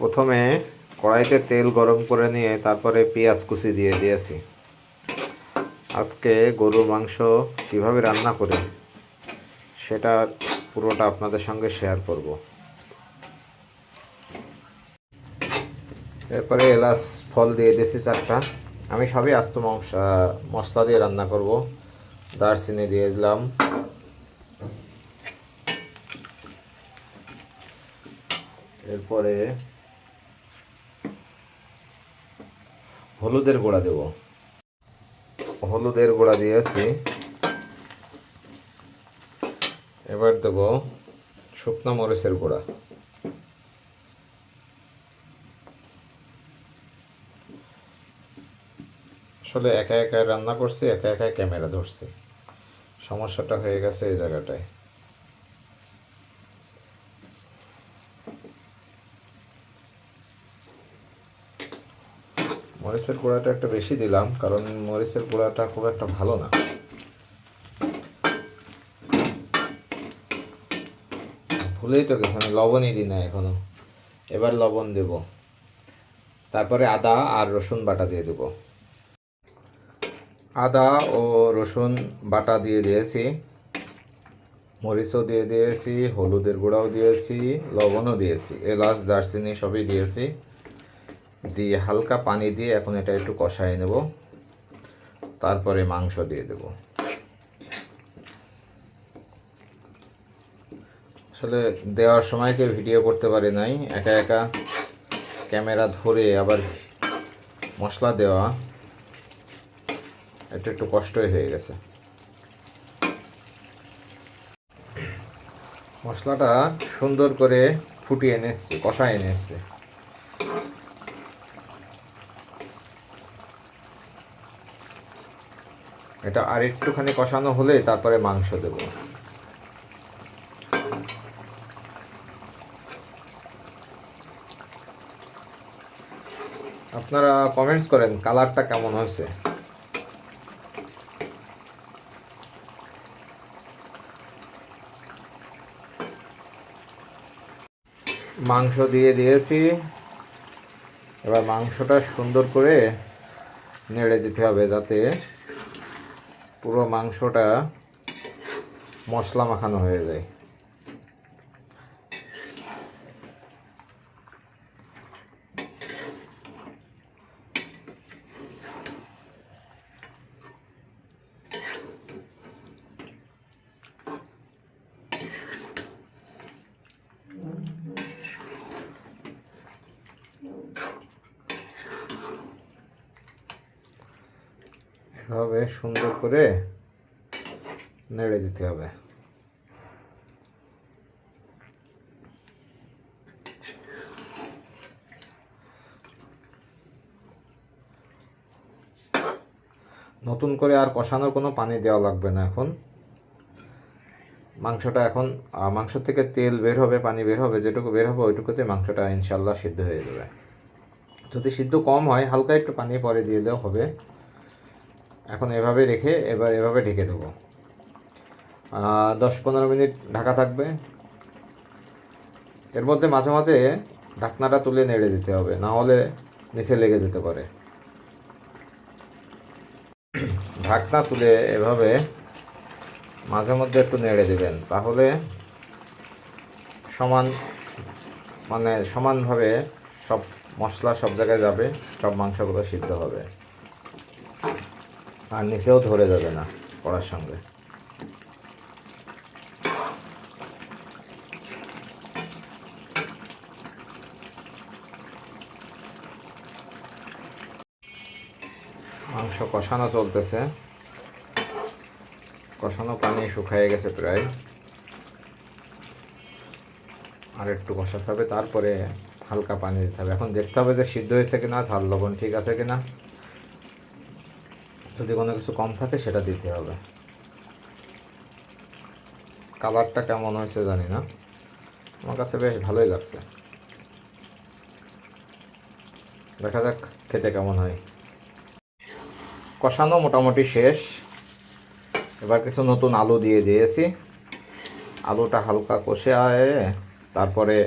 প্রথমে কড়াইতে তেল গরম করে নিয়ে তারপরে পেঁয়াজ কুচি দিয়ে দিয়েছি। আজকে গরুর মাংস কীভাবে রান্না করে সেটা পুরোটা আপনাদের সঙ্গে শেয়ার করব। এরপরে এলাচ ফল দিয়ে দিয়েছি 4টা। আমি সবই আস্ত মশলা দিয়ে রান্না করব। দারচিনি দিয়ে দিলাম, এরপরে হলুদের গুঁড়া দেব। হলুদের গুঁড়া দিয়েছি। এবার দেব শুকনো মরিচের গুঁড়া। আসলে একা একা রান্না করছি, একা একা ক্যামেরা ধরছি, সমস্যাটা হয়ে গেছে এই জায়গাটায়। মরিচের গুঁড়াটা একটু বেশি দিলাম, কারণ মরিচের গুঁড়াটা খুব একটা ভালো না। ভুলেই তো গেছে, আমি লবণই দিই না এখনো। এবার লবণ দেব, তারপরে আদা আর রসুন বাটা দিয়ে দেব। আদা ও রসুন বাটা দিয়ে দিয়েছি, মরিচও দিয়ে দিয়েছি, হলুদের গুঁড়াও দিয়েছি, লবণও দিয়েছি, এলাচ দারচিনি সবই দিয়েছি। দিয়ে হালকা পানি দিয়ে এখন এটা একটু কষায় নেব, তারপরে মাংস দিয়ে দেব। আসলে দেওয়ার সময় কেউ ভিডিও করতে পারে নাই, একা একা ক্যামেরা ধরে আবার মশলা দেওয়া এটা একটু কষ্টই হয়ে গেছে। মশলাটা সুন্দর করে ফুটিয়ে নিচ্ছি, কষায় নিচ্ছি। এটা আর একটুখানি কষানো হলে তারপরে মাংস দেব। আপনারা কমেন্টস করেন কালারটা কেমন হয়েছে। মাংস দিয়ে দিয়েছি, এবার মাংসটা সুন্দর করে নেড়ে দিতে হবে যাতে পুরো মাংসটা মশলা মাখানো হয়ে যায়। এভাবে সুন্দর করে নেড়ে দিতে হবে। নতুন করে আর কষানোর কোনো পানি দেওয়া লাগবে না। এখন মাংসটা মাংস থেকে তেল বের হবে, পানি বের হবে, যেটুকু বের হবে ওইটুকুতে মাংসটা ইনশাল্লাহ সিদ্ধ হয়ে যাবে। যদি সিদ্ধ কম হয় হালকা একটু পানি পরে দিয়ে দেওয়া হবে। এখন এভাবে রেখে এবার এভাবে ঢেকে দেবো, 10-15 মিনিট ঢাকা থাকবে। এর মধ্যে মাঝে মাঝে ঢাকনাটা তুলে নেড়ে দিতে হবে, না হলে নিচে লেগে যেতে পারে। ঢাকনা তুলে এভাবে মাঝে মধ্যে একটু নেড়ে দেবেন, তাহলে সমানভাবে সব মশলা সব জায়গায় যাবে, সব মাংসগুলো সিদ্ধ হবে আর নিচেও ধরে যাবে না কড়ার সঙ্গে। মাংস কষানো চলতেছে, কষানো পানি শুকিয়ে গেছে প্রায়, আর একটু কষাতে হবে, তারপরে হালকা পানি দিতে হবে। এখন দেখতে হবে যে সিদ্ধ হয়েছে কিনা, ঝাল লবণ ঠিক আছে কিনা, যদি কোনো কিছু কম থাকে সেটা দিতে হবে। কালারটা কেমন হয়েছে জানি না, আমার কাছে বেশ ভালোই লাগছে। দেখা যাক খেতে কেমন হয়। কষানো মোটামুটি শেষ, এবার কিছু নতুন আলু দিয়ে দিয়েছি। আলুটা হালকা কষে তারপরে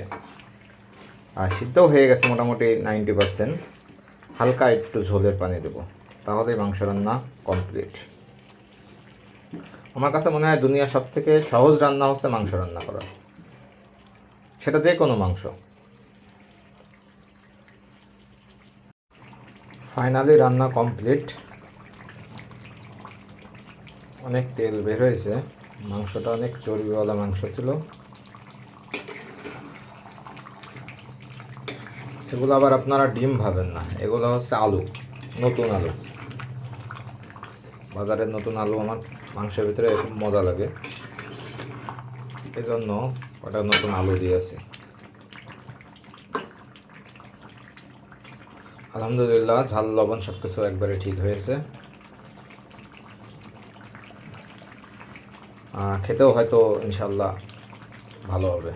আর সিদ্ধও হয়ে গেছে মোটামুটি 90%। হালকা একটু ঝোলের পানি দেবো, তাহলেই মাংস রান্না কমপ্লিট। আমার কাছে মনে হয় দুনিয়ার সব থেকে সহজ রান্না হচ্ছে মাংস রান্না করা, সেটা যে কোনো মাংস। ফাইনালি রান্না কমপ্লিট। অনেক তেল বের হয়েছে, মাংসটা অনেক চর্বিওয়ালা মাংস ছিল। এগুলো আবার আপনারা ডিম ভাবেন না, এগুলো হচ্ছে আলু, নতুন আলু। বাজারের নতুন আলু আমার মাংসের ভিতরে খুব মজা লাগে, এই জন্য ওটা নতুন আলু দিয়েছি। আলহামদুলিল্লাহ, ঝাল লবণ সব কিছু একবারে ঠিক হয়েছে। খেতেও হয়তো ইনশাল্লাহ ভালো হবে।